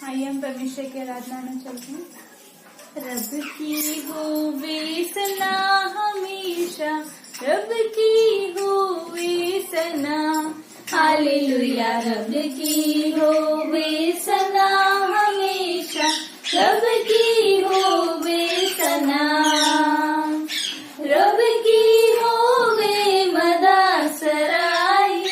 आइए हम परमेश्वर की आराधना में चलते हैं। रब की होवे सना हमेशा, रब की होवे सना, हालेलुया। रब की होवे सना हमेशा, रब की होवे सना, रब की होवे मदा सराई,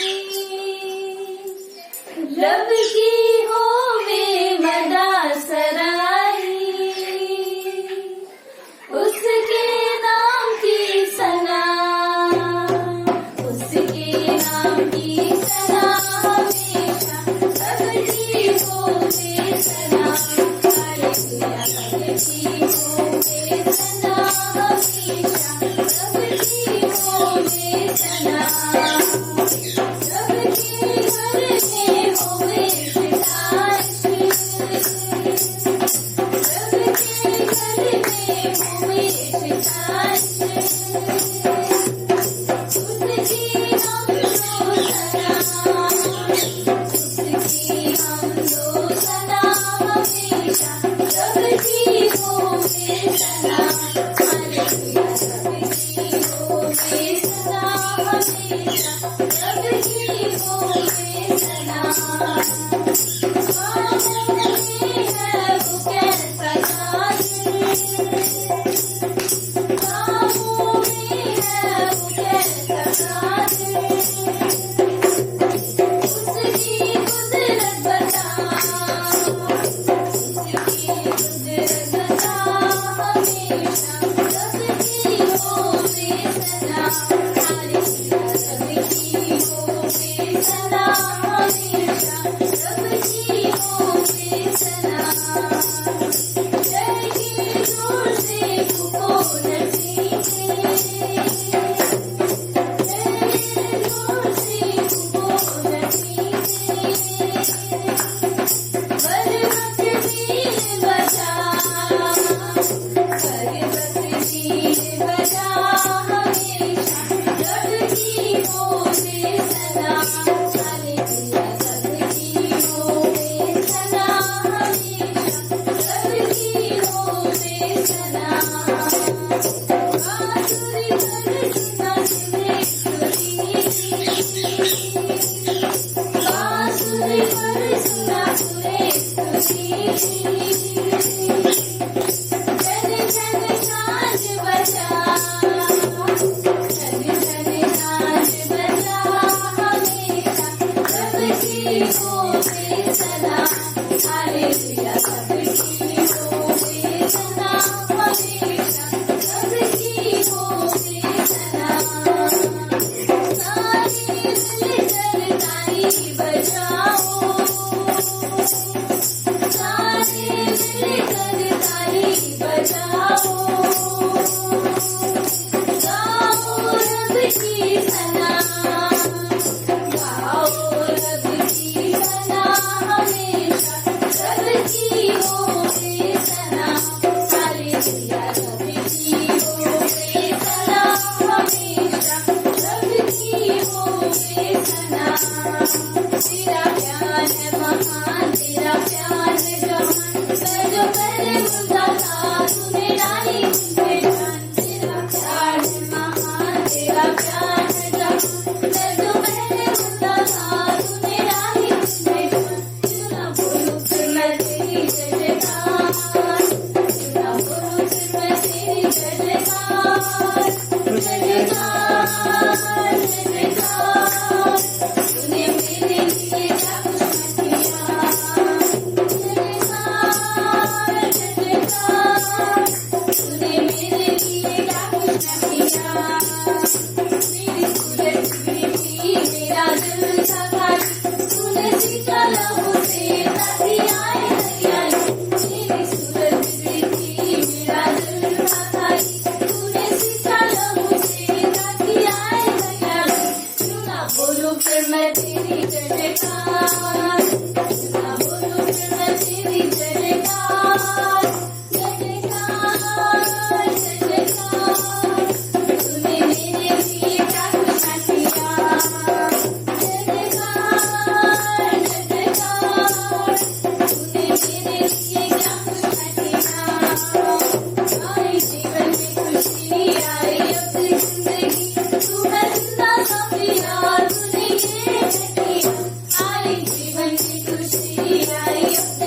रब की होवे मदा सराई, उसके नाम की सना, उसके नाम की सना हमेशा, रब की होवे सना, हालेलुया। रब की होवे सना हमेशा, रब की होवे सना, रब के घर में होवे शिकायत, रब के घर में होवे शिकायत, उसकी हम दो सना, उसकी हम दो सना हमेशा, रब की होवे सना, हालेलुया। रब की होवे सना हमेशा, रब की होवे सना। बाहों में है वो कैसा कातिल, बाहों में है वो कैसा कातिल, उसकी कुदरत बता, उसकी कुदरत बता हमेशा, रब की होवे सना, हालेलुया। रब की होवे सना हमेशा, रब की होवे सना। जय के जोर से फूको नसीबे, जय के जोर से फूको नसीबे, बरबत बीन बजा, बरबत बीन बजा हमेशा, रब की होवे सना, हालेलुया। रब की होवे सना हमेशा, रब की होवे सना। बांसुरी पर सुना सुरे स्तुति, बांसुरी पर सुना सुरे स्तुति, जन जन साज बजा, जन जन साज बजा हमेशा, रब की होवे सना, हालेलुया। रब की होवे सना हमेशा, रब की होवे सना। सारे मिलकर ताली बजाओ, सारे मिलकर ताली बजाओ, गाओ रब की सना, गाओ रब की सना हमेशा, रब की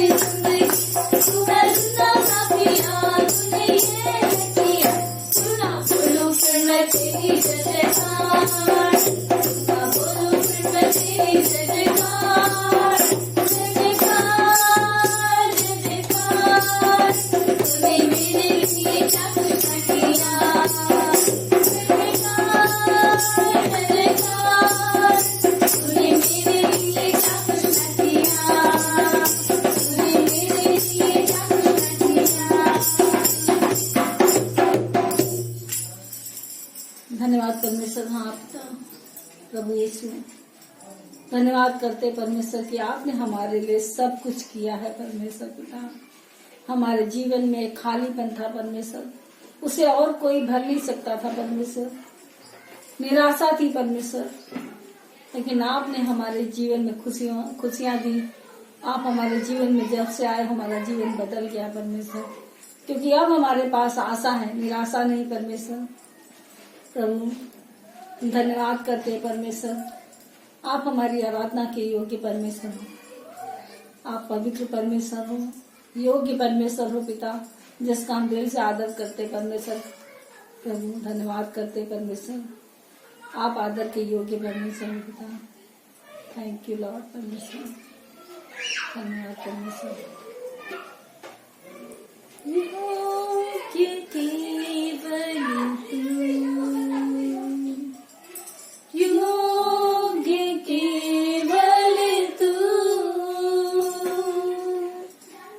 मेरी जिंदगी तू है जिंदा साथिया तूने ये किया तू ना बोलूं फिर मैं तेरी जय जयकार ना बोलूं फिर मैं तेरी जय जयकार जय जयकार जय जयकार तूने मेरे लिए क्या कुछ न किया जय जयकार तूने मेरे लिए क्या कुछ न किया तूने मेरे लिए क्या कुछ न किया। धन्यवाद परमेश्वर। हाँ आपका प्रभु यीशु, धन्यवाद करते परमेश्वर कि आपने हमारे लिए सब कुछ किया है परमेश्वर पिता। हमारे जीवन में एक खालीपन था परमेश्वर, उसे और कोई भर नहीं सकता था परमेश्वर। निराशा थी परमेश्वर, लेकिन आपने हमारे जीवन में खुशियां दी। आप हमारे जीवन में जब से आए हमारा जीवन बदल गया परमेश्वर, क्योंकि अब हमारे पास आशा है, निराशा नहीं परमेश्वर। प्रभु धन्यवाद करते परमेश्वर, आप हमारी आराधना के योग्य परमेश्वर हो। आप पवित्र परमेश्वर हो, योग्य परमेश्वर हो पिता, जिसका हम दिल से आदर करते परमेश्वर। प्रभु धन्यवाद करते परमेश्वर, आप आदर के योग्य परमेश्वर हो पिता। थैंक यू लॉर्ड परमेश्वर, धन्यवाद परमेश्वर। योग्य केवल योग्य केवल तू,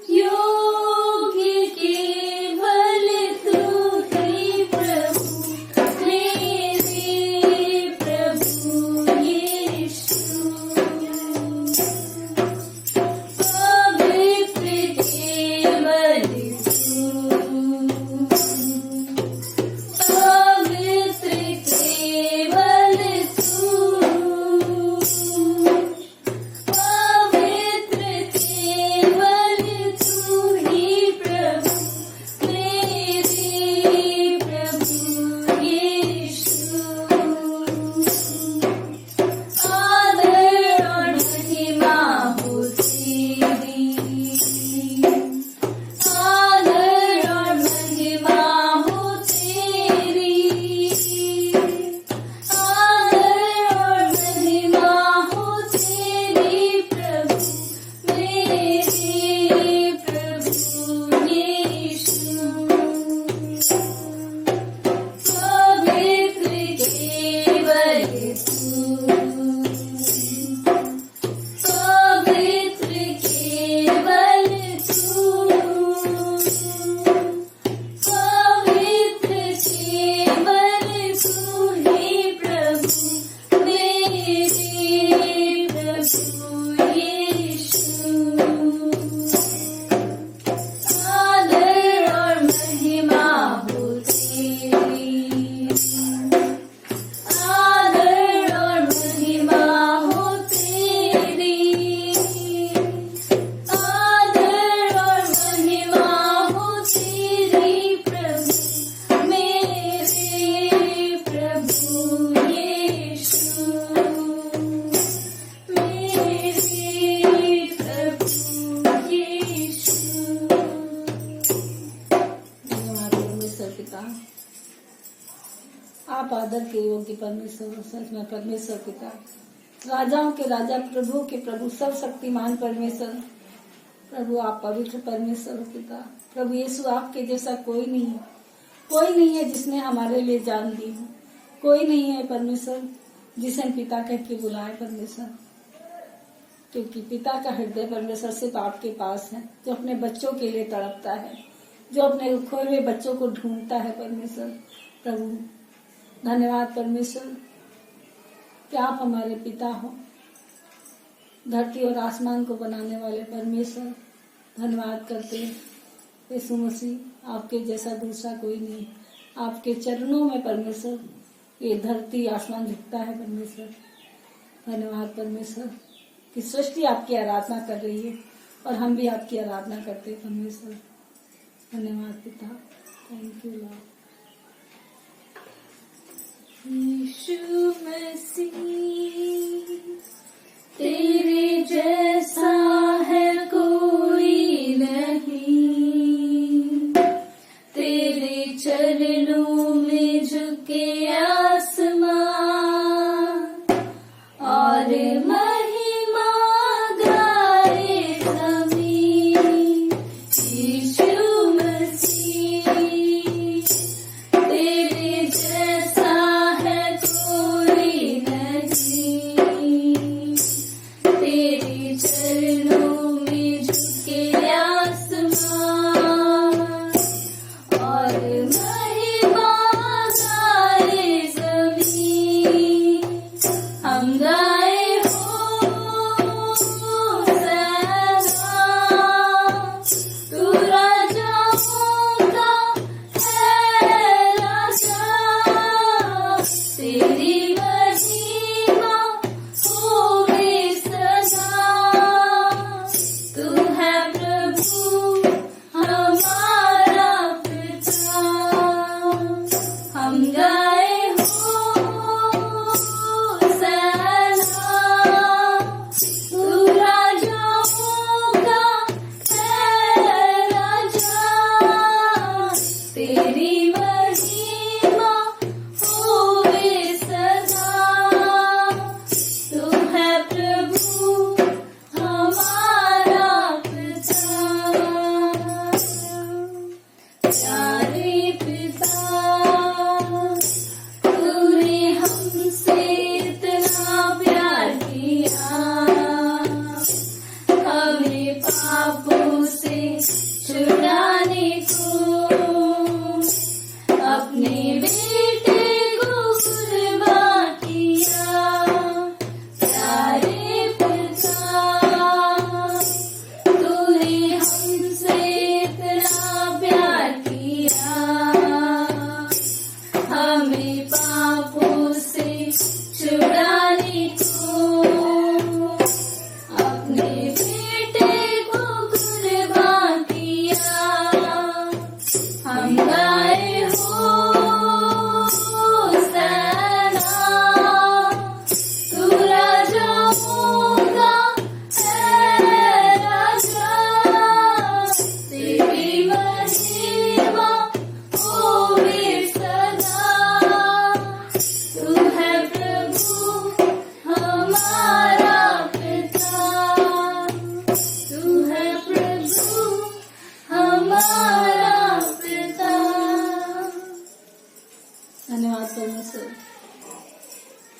योग्य केवल तू ही प्रभु मेरे प्रभु यीशु। पवित्र केवल तू, पवित्र केवल तू, पवित्र केवल तू ही प्रभु मेरे प्रभु यीशु। आदर और महिमा हो तेरी, आदर और महिमा हो तेरी, आदर और महिमा हो तेरी प्रभु मेरे प्रभु यीशु। पवित्र केवल तू, पवित्र केवल तू, पवित्र केवल तू ही प्रभु मेरे प्रभु यीशु। आदर और महिमा हो तेरी, आदर और महिमा हो तेरी, आदर और महिमा हो तेरी प्रभु मेरे प्रभु यीशु, मेरे प्रभु यीशु। धन्यवाद परमेश्वर पिता, आप आदर के योग्य परमेश्वर, सच में परमेश्वर पिता, राजाओं के राजा, प्रभु के प्रभु, सर्वशक्तिमान परमेश्वर। प्रभु आप पवित्र परमेश्वर हो पिता। प्रभु यीशु आपके जैसा कोई नहीं है, कोई नहीं है जिसने हमारे लिए जान दी हो, कोई नहीं है परमेश्वर जिसे पिता कह के बुलाए परमेश्वर, क्योंकि पिता का हृदय परमेश्वर सिर्फ आपके पास है, जो अपने बच्चों के लिए तड़पता है, जो अपने खोए हुए बच्चों को ढूंढता है परमेश्वर। प्रभु धन्यवाद परमेश्वर कि आप हमारे पिता हो, धरती और आसमान को बनाने वाले परमेश्वर। धन्यवाद करते यीशु मसीह, आपके जैसा दूसरा कोई नहीं। आपके चरणों में परमेश्वर ये धरती आसमान झुकता है परमेश्वर। धन्यवाद परमेश्वर कि सृष्टि आपकी आराधना कर रही है और हम भी आपकी आराधना करते हैं परमेश्वर। धन्यवाद पिता, थैंक यू लॉर्ड। यीशु मसीह तेरे जैसा है कोई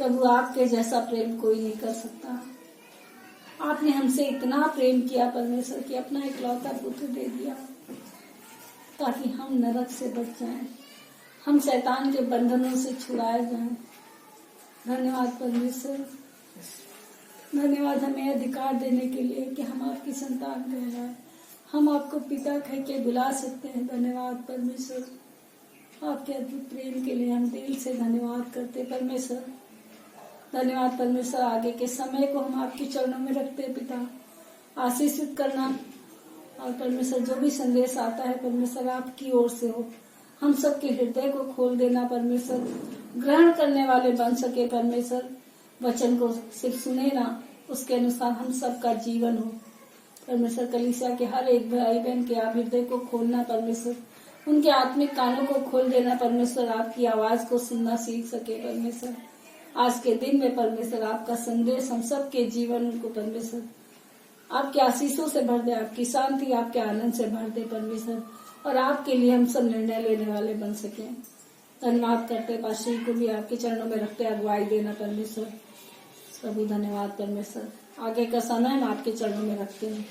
प्रभु आपके जैसा प्रेम कोई नहीं कर सकता। आपने हमसे इतना प्रेम किया परमेश्वर कि अपना इकलौता पुत्र दे दिया ताकि हम नरक से बच जाएं, हम शैतान के बंधनों से छुड़ाए जाएं। धन्यवाद परमेश्वर, धन्यवाद हमें अधिकार देने के लिए कि हम आपकी संतान कहलाए, हम आपको पिता कह के बुला सकते हैं। धन्यवाद परमेश्वर, आपके अद्भुत प्रेम के लिए हम दिल से धन्यवाद करते परमेश्वर। धन्यवाद परमेश्वर, आगे के समय को हम आपके चरणों में रखते हैं पिता, आशीषित करना। और परमेश्वर जो भी संदेश आता है परमेश्वर आपकी ओर से हो, हम सबके हृदय को खोल देना परमेश्वर, ग्रहण करने वाले बन सके परमेश्वर। वचन को सिर्फ सुने ना, उसके अनुसार हम सबका जीवन हो परमेश्वर। कलीसिया के हर एक भाई बहन के आप हृदय को खोलना परमेश्वर, उनके आत्मिक कानों को खोल देना परमेश्वर, आपकी आवाज को सुनना सीख सके परमेश्वर। आज के दिन में परमेश्वर आपका संदेश हम सबके जीवन को परमेश्वर आपके आशीषों से भर दे, आपकी शांति आपके आनंद से भर दे परमेश्वर, और आपके लिए हम सब निर्णय लेने वाले बन सके। धन्यवाद करते, पाशी को भी आपके चरणों में रखते अगुवाई देना परमेश्वर। प्रभु धन्यवाद परमेश्वर, आगे का समय हम आपके चरणों में रखते हैं,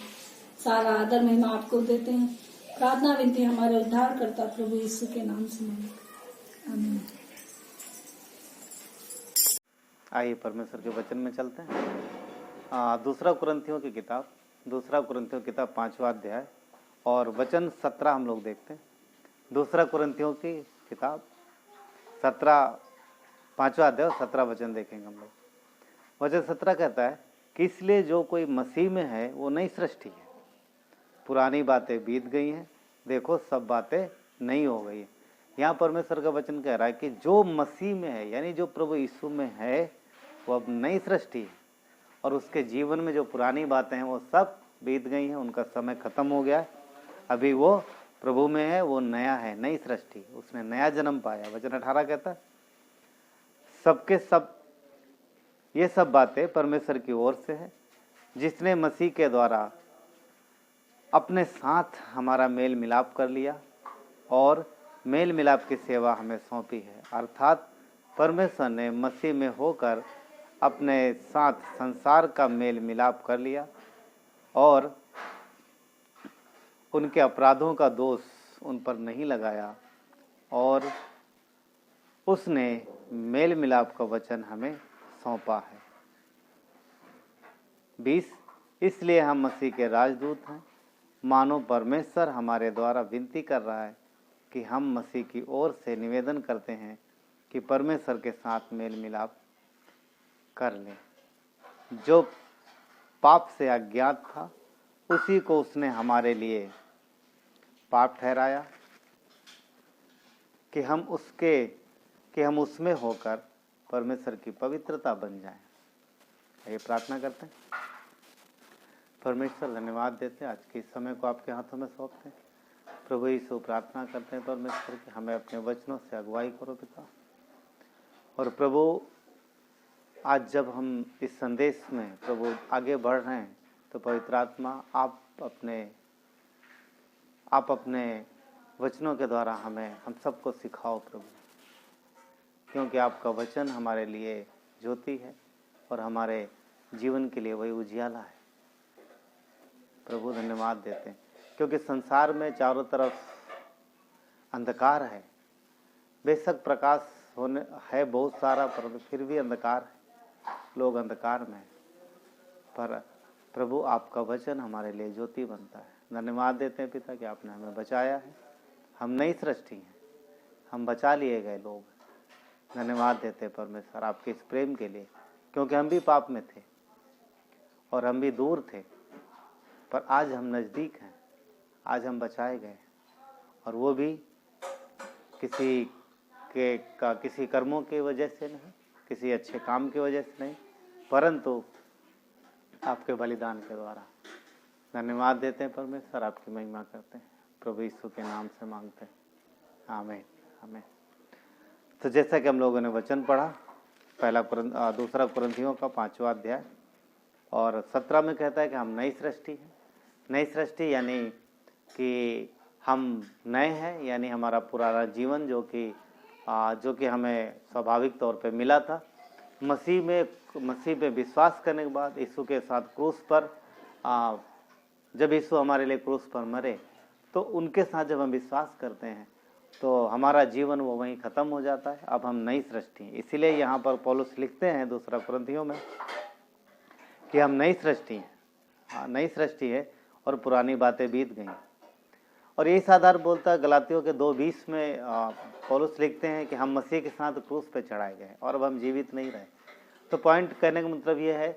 सारा आदर महिमा आपको देते हैं। प्रार्थना विनती हमारे उद्धार करता प्रभु यीशु के नाम से मांगते, आमीन। आइए परमेश्वर के वचन में चलते हैं। दूसरा कुरिन्थियों की किताब 5वां अध्याय और वचन 17 हम लोग देखते हैं। दूसरा कुरिन्थियों की किताब 5वां अध्याय और 17 वचन देखेंगे हम लोग। वचन 17 कहता है कि इसलिए जो कोई मसीह में है वो नई सृष्टि है, पुरानी बातें बीत गई हैं, देखो सब बातें नई हो गई है। यहाँ परमेश्वर का वचन कह रहा है कि जो मसीह में है, यानी जो प्रभु यीशु में है, वो अब नई सृष्टि है, और उसके जीवन में जो पुरानी बातें हैं वो सब बीत गई हैं, उनका समय खत्म हो गया है। अभी वो प्रभु में है, वो नया है, नई सृष्टि, उसने नया जन्म पाया। वचन 18 कहता है सबके सब ये सब बातें परमेश्वर की ओर से है, जिसने मसीह के द्वारा अपने साथ हमारा मेल मिलाप कर लिया और मेल मिलाप की सेवा हमें सौंपी है। अर्थात परमेश्वर ने मसीह में होकर अपने साथ संसार का मेल मिलाप कर लिया और उनके अपराधों का दोष उन पर नहीं लगाया, और उसने मेल मिलाप का वचन हमें सौंपा है। 20 इसलिए हम मसीह के राजदूत हैं, मानो परमेश्वर हमारे द्वारा विनती कर रहा है कि हम मसीह की ओर से निवेदन करते हैं कि परमेश्वर के साथ मेल मिलाप कर लें। जो पाप से अज्ञात था उसी को उसने हमारे लिए पाप ठहराया कि हम उसमें होकर परमेश्वर की पवित्रता बन जाएं। ये प्रार्थना करते हैं। परमेश्वर धन्यवाद देते हैं, आज के इस समय को आपके हाथों में सौंपते हैं। प्रभु यीशु प्रार्थना करते हैं परमेश्वर कि हमें अपने वचनों से अगुवाई करो पिता। और प्रभु आज जब हम इस संदेश में प्रभु आगे बढ़ रहे हैं तो पवित्र आत्मा आप अपने वचनों के द्वारा हम सबको सिखाओ प्रभु, क्योंकि आपका वचन हमारे लिए ज्योति है और हमारे जीवन के लिए वही उजियाला है। प्रभु धन्यवाद देते हैं क्योंकि संसार में चारों तरफ अंधकार है। बेशक प्रकाश होने है बहुत सारा, पर फिर भी अंधकार है, लोग अंधकार में हैं। पर प्रभु आपका वचन हमारे लिए ज्योति बनता है। धन्यवाद देते हैं पिता कि आपने हमें बचाया है, हम नई सृष्टि हैं, हम बचा लिए गए लोग। धन्यवाद देते हैं परमेश्वर आपके इस प्रेम के लिए, क्योंकि हम भी पाप में थे और हम भी दूर थे, पर आज हम नज़दीक हैं, आज हम बचाए गए, और वो भी किसी कर्मों की वजह से नहीं, किसी अच्छे काम की वजह से नहीं, परंतु आपके बलिदान के द्वारा। धन्यवाद देते हैं परमेश्वर, आपकी महिमा करते हैं, प्रभु यीशु के नाम से मांगते हैं, आमीन आमीन। तो जैसा कि हम लोगों ने वचन पढ़ा दूसरा कुरिन्थियों का 5वां अध्याय और 17 में कहता है कि हम नई सृष्टि हैं। नई सृष्टि यानी कि हम नए हैं, यानी हमारा पुराना जीवन जो कि हमें स्वाभाविक तौर पे मिला था, मसीह पे विश्वास करने के बाद यीशु के साथ क्रूस पर जब यीशु हमारे लिए क्रूस पर मरे तो उनके साथ जब हम विश्वास करते हैं तो हमारा जीवन वो वहीं ख़त्म हो जाता है। अब हम नई सृष्टि हैं। इसीलिए यहाँ पर पौलुस लिखते हैं 2 कुरिन्थियों में कि हम नई सृष्टि हैं। नई सृष्टि है और पुरानी बातें बीत गई। और यही आधार बोलता है गलातियों के 2:20 में पौलुस लिखते हैं कि हम मसीह के साथ क्रूस पे चढ़ाए गए और अब हम जीवित नहीं रहे। तो पॉइंट कहने का मतलब ये है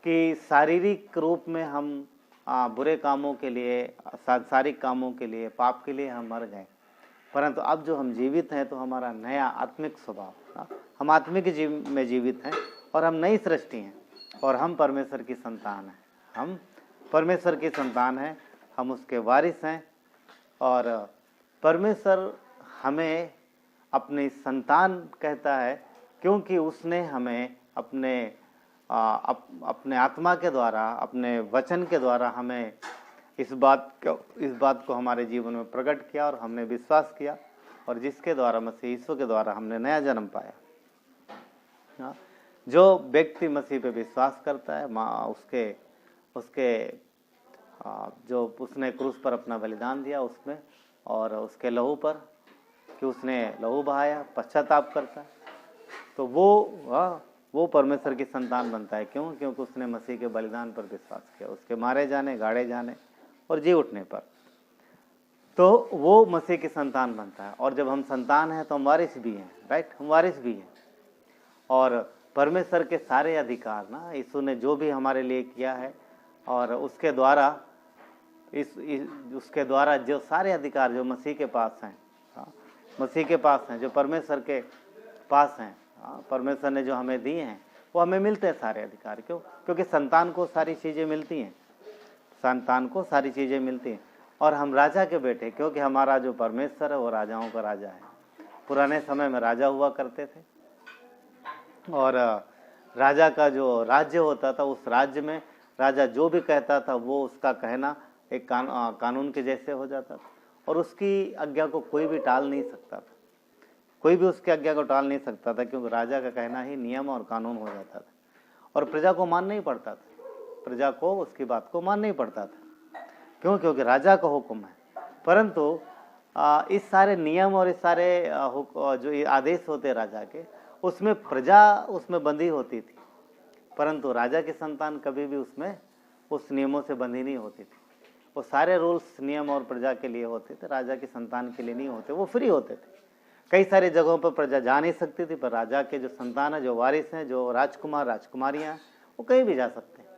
कि शारीरिक रूप में हम बुरे कामों के लिए, सांसारिक कामों के लिए, पाप के लिए हम मर गए, परंतु अब जो हम जीवित हैं तो हमारा नया आत्मिक स्वभाव, हम आत्मिक में जीवित हैं और हम नई सृष्टि हैं और हम परमेश्वर की संतान हैं। हम परमेश्वर की संतान हैं, हम उसके वारिस हैं और परमेश्वर हमें अपनी संतान कहता है क्योंकि उसने हमें अपने आत्मा के द्वारा, अपने वचन के द्वारा हमें इस बात को हमारे जीवन में प्रकट किया और हमने विश्वास किया और जिसके द्वारा मसीह यीशु के द्वारा हमने नया जन्म पाया। जो व्यक्ति मसीह पे विश्वास करता है, उसके जो उसने क्रूस पर अपना बलिदान दिया उसमें और उसके लहू पर कि उसने लहू बहाया, पश्चाताप करता है तो वो परमेश्वर की संतान बनता है। क्यों? क्योंकि उसने मसीह के बलिदान पर विश्वास किया, उसके मारे जाने, गाड़े जाने और जी उठने पर, तो वो मसीह की संतान बनता है। और जब हम संतान हैं तो हम वारिस भी हैं, राइट? हम वारिस भी हैं और परमेश्वर के सारे अधिकार ना यीशु ने जो भी हमारे लिए किया है और उसके द्वारा जो सारे अधिकार जो मसीह के पास हैं, मसीह के पास हैं, जो परमेश्वर के पास हैं, परमेश्वर ने जो हमें दिए हैं वो हमें मिलते हैं सारे अधिकार। क्यों? क्योंकि संतान को सारी चीज़ें मिलती हैं, संतान को सारी चीज़ें मिलती हैं और हम राजा के बेटे, क्योंकि हमारा जो परमेश्वर है वो राजाओं का राजा है। पुराने समय में राजा हुआ करते थे और राजा का जो राज्य होता था उस राज्य में राजा जो भी कहता था वो उसका कहना एक कानून के जैसे हो जाता था और उसकी आज्ञा को कोई भी टाल नहीं सकता था, कोई भी उसकी आज्ञा को टाल नहीं सकता था क्योंकि राजा का कहना ही नियम और कानून हो जाता था और प्रजा को मानना ही पड़ता था, प्रजा को उसकी बात को मानना ही पड़ता था। क्यों? क्योंकि राजा का हुक्म है। परंतु इस सारे नियम और इस सारे जो आदेश होते राजा के, उसमें प्रजा उसमें बंधी होती थी, परंतु राजा की संतान कभी भी उसमें उस नियमों से बंधी नहीं होती थी। वो सारे रूल्स नियम और प्रजा के लिए होते थे, राजा की संतान के लिए नहीं होते, वो फ्री होते थे। कई सारी जगहों पर प्रजा जा नहीं सकती थी, पर राजा के जो संतान है, जो वारिस हैं, जो राजकुमार राजकुमारियां हैं, वो कहीं भी जा सकते हैं।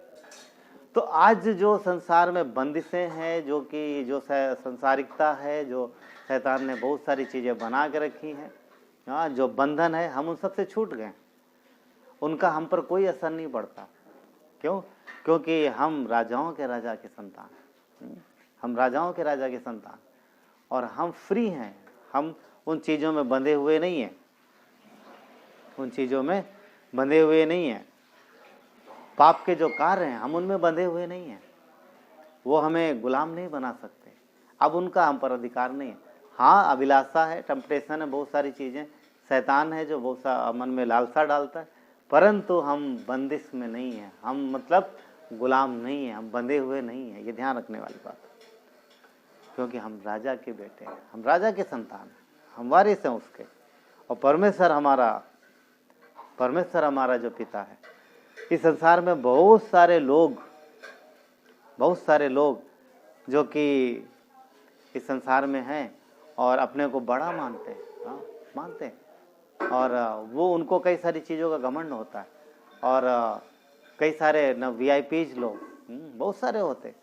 तो आज जो संसार में बंदिशें हैं, जो संसारिकता है, जो शैतान ने बहुत सारी चीज़ें बना के रखी हैं, जो बंधन है, हम उन सब से छूट गए, उनका हम पर कोई असर नहीं पड़ता। क्यों? क्योंकि हम राजाओं के राजा के संतान, हम राजाओं के राजा के संतान और हम फ्री हैं। हम उन चीज़ों में बंधे हुए नहीं हैं, उन चीज़ों में बंधे हुए नहीं हैं। पाप के जो कार्य हैं हम उनमें बंधे हुए नहीं हैं, वो हमें गुलाम नहीं बना सकते। अब उनका हम पर अधिकार नहीं है। हाँ, अभिलाषा है, टेम्पटेशन है, बहुत सारी चीज़ें, शैतान है जो बहुत सा मन में लालसा डालता है, परंतु हम बंदिश में नहीं हैं, हम मतलब गुलाम नहीं हैं, हम बंधे हुए नहीं हैं। ये ध्यान रखने वाली बात है, क्योंकि हम राजा के बेटे हैं, हम राजा के संतान हैं, हम वारिस हैं उसके। और परमेश्वर हमारा जो पिता है। इस संसार में बहुत सारे लोग जो कि इस संसार में हैं और अपने को बड़ा मानते हैं, और वो उनको कई सारी चीज़ों का घमंड होता है और कई सारे न VIPs लोग बहुत सारे होते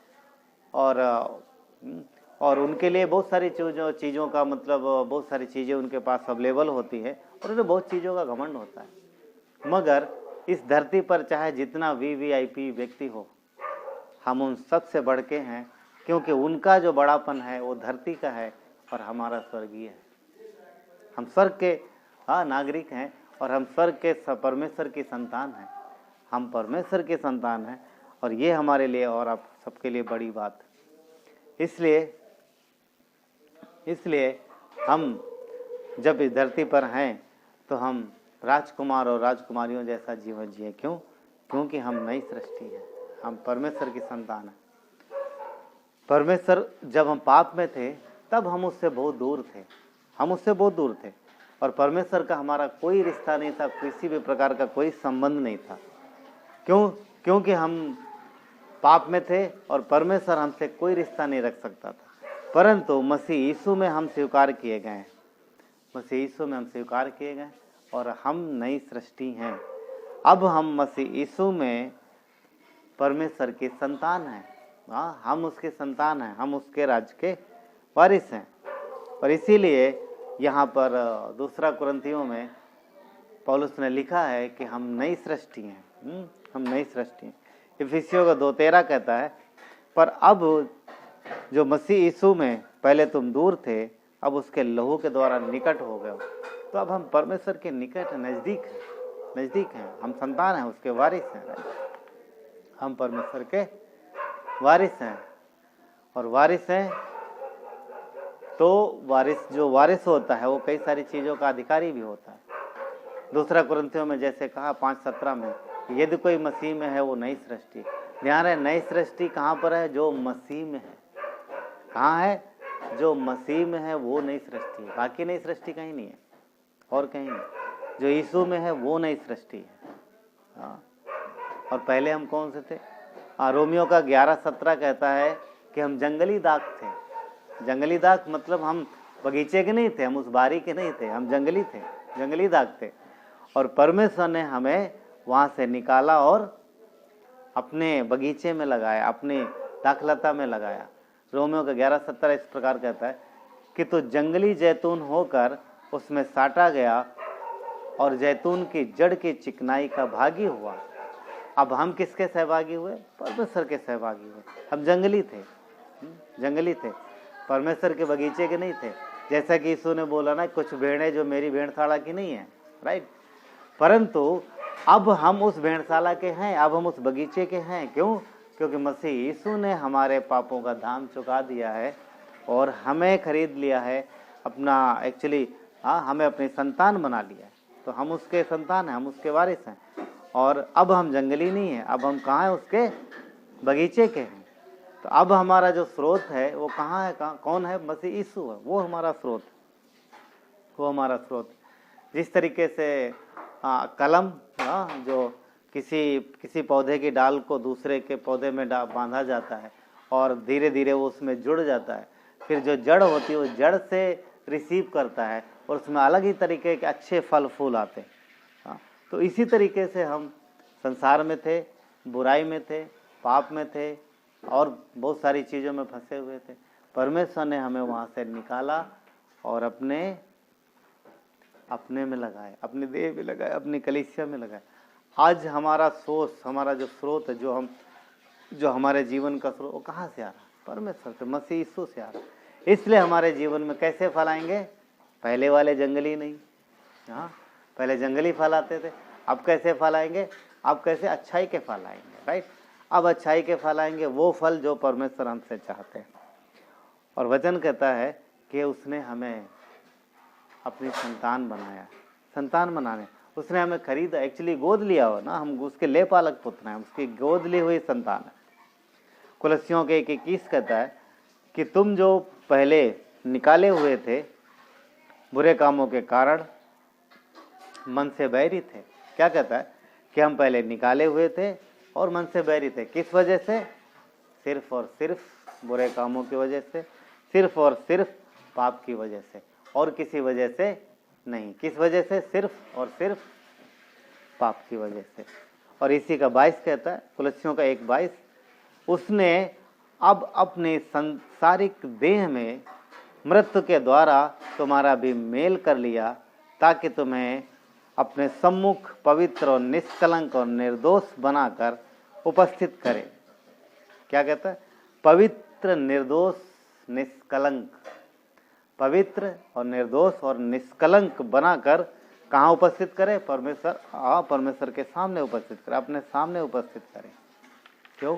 और उनके लिए बहुत सारी चीज़ों का मतलब बहुत सारी चीज़ें उनके पास अवेलेबल होती है और उन्हें बहुत चीज़ों का घमंड होता है। मगर इस धरती पर चाहे जितना VIP व्यक्ति हो, हम उन सब से बढ़ के हैं, क्योंकि उनका जो बड़ापन है वो धरती का है और हमारा स्वर्गीय है। हम स्वर्ग के नागरिक हैं और हम स्वर्ग के परमेश्वर की संतान हैं, हम परमेश्वर के संतान हैं और ये हमारे लिए और आप सबके लिए बड़ी बात है। इसलिए हम जब इस धरती पर हैं तो हम राजकुमार और राजकुमारियों जैसा जीवन जिए। क्यों? क्योंकि हम नई सृष्टि हैं, हम परमेश्वर की संतान हैं। परमेश्वर, जब हम पाप में थे तब हम उससे बहुत दूर थे, हम उससे बहुत दूर थे, और परमेश्वर का हमारा कोई रिश्ता नहीं था, किसी भी प्रकार का कोई संबंध नहीं था। क्यों? क्योंकि हम पाप में थे और परमेश्वर हमसे कोई रिश्ता नहीं रख सकता था। परंतु मसीह यीशु में हम स्वीकार किए गए, मसीह यीशु में हम स्वीकार किए गए और हम नई सृष्टि हैं। अब हम मसीह यीशु में परमेश्वर की संतान हैं। हाँ, हम उसके संतान हैं, हम उसके राज्य के वारिस हैं। और इसीलिए यहाँ पर दूसरा कुरिन्थियों में पौलुस ने लिखा है कि हम नई सृष्टि हैं, हम नई सृष्टि हैं। इफिसियों का 2:13 कहता है, पर अब जो मसीह यीशु में पहले तुम दूर थे, अब उसके लहू के द्वारा निकट हो गए हो। तो अब हम परमेश्वर के निकट, नजदीक हैं, हम संतान हैं, उसके वारिस हैं। हम परमेश्वर के वारिस हैं, और वारिस हैं तो जो वारिस होता है वो कई सारी चीज़ों का अधिकारी भी होता है। दूसरा कुरिन्थियों में जैसे कहा 5:17 में, यदि कोई मसीह में है वो नई सृष्टि। ध्यान है, नई सृष्टि कहाँ पर है? जो मसीह में है। कहाँ है? जो मसीह में है वो नई सृष्टि है, बाकी नई सृष्टि कहीं नहीं है, और कहीं नहीं। जो यीशु में है वो नई सृष्टि है। हाँ, और पहले हम कौन से थे? रोमियो का 11:17 कहता है कि हम जंगली दाग थे। जंगली दाग मतलब हम बगीचे के नहीं थे, हम उस बारी के नहीं थे, हम जंगली थे, जंगली दाग थे। और परमेश्वर ने हमें वहाँ से निकाला और अपने बगीचे में लगाया, अपनी दाखलता में लगाया। रोमियो का 11:17 इस प्रकार कहता है कि तो जंगली जैतून होकर उसमें साटा गया और जैतून की जड़ की चिकनाई का भागी हुआ। अब हम किसके सहभागी हुए? परमेश्वर के सहभागी हुए। हम जंगली थे, जंगली थे, परमेश्वर के बगीचे के नहीं थे। जैसा कि यीशु ने बोला ना, कुछ भेड़ें जो मेरी भेड़शाला की नहीं है, राइट। परंतु अब हम उस भेड़शाला के हैं, अब हम उस बगीचे के हैं। क्यों? क्योंकि मसीह यीशु ने हमारे पापों का दाम चुका दिया है और हमें खरीद लिया है अपना, एक्चुअली हमें अपनी संतान बना लिया है। तो हम उसके संतान हैं, हम उसके वारिस हैं। और अब हम जंगली नहीं हैं, अब हम कहाँ हैं? उसके बगीचे के हैं। तो अब हमारा जो स्रोत है वो कहाँ है? कौन है? मसीह यीशु है, वो हमारा स्रोत, वो हमारा स्रोत। जिस तरीके से कलम जो किसी पौधे की डाल को दूसरे के पौधे में बांधा जाता है और धीरे धीरे वो उसमें जुड़ जाता है, फिर जो जड़ होती है वो जड़ से रिसीव करता है और उसमें अलग ही तरीके के अच्छे फल फूल आते हैं। तो इसी तरीके से हम संसार में थे, बुराई में थे, पाप में थे और बहुत सारी चीज़ों में फंसे हुए थे। परमेश्वर ने हमें वहाँ से निकाला और अपने में लगाए, अपने देह में लगाए, अपनी कलीसिया में लगाए। आज हमारा सोर्स, हमारा जो स्रोत है, जो हमारे जीवन का स्रोत, वो कहाँ से आ रहा है? परमेश्वर से, मसीह यीशु से आ रहा है। इसलिए हमारे जीवन में कैसे फल आएंगे? पहले वाले जंगली नहीं, पहले जंगली फल आते थे, अब कैसे फल आएंगे? अब कैसे? अच्छाई के फल आएंगे, राइट। अब अच्छाई के फल आएंगे, वो फल जो परमेश्वर हमसे चाहते हैं। और वचन कहता है कि उसने हमें अपनी संतान बनाया, संतान बनाने उसने हमें खरीदा, एक्चुअली गोद लिया हो ना, हम उसके ले पालक पुत्र हैं, उसकी गोद ली हुई संतान है। कुलस्सियों के 1:21 कहता है कि तुम जो पहले निकाले हुए थे बुरे कामों के कारण मन से बैरी थे। क्या कहता है? कि हम पहले निकाले हुए थे और मन से बैरी थे। किस वजह से? सिर्फ और सिर्फ बुरे कामों की वजह से, सिर्फ और सिर्फ पाप की वजह से, और किसी वजह से नहीं। किस वजह से? सिर्फ और सिर्फ पाप की वजह से। और इसी का 22 कहता है, कुलस्सियों का 1:22, उसने अब अपने सांसारिक देह में मृत्यु के द्वारा तुम्हारा भी मेल कर लिया, ताकि तुम्हें अपने सम्मुख पवित्र और निष्कलंक और निर्दोष बनाकर उपस्थित करे। क्या कहता है? पवित्र, निर्दोष, निष्कलंक, पवित्र और निर्दोष और निष्कलंक बनाकर कहाँ उपस्थित करे? परमेश्वर, परमेश्वर के सामने उपस्थित करे, अपने सामने उपस्थित करे। क्यों?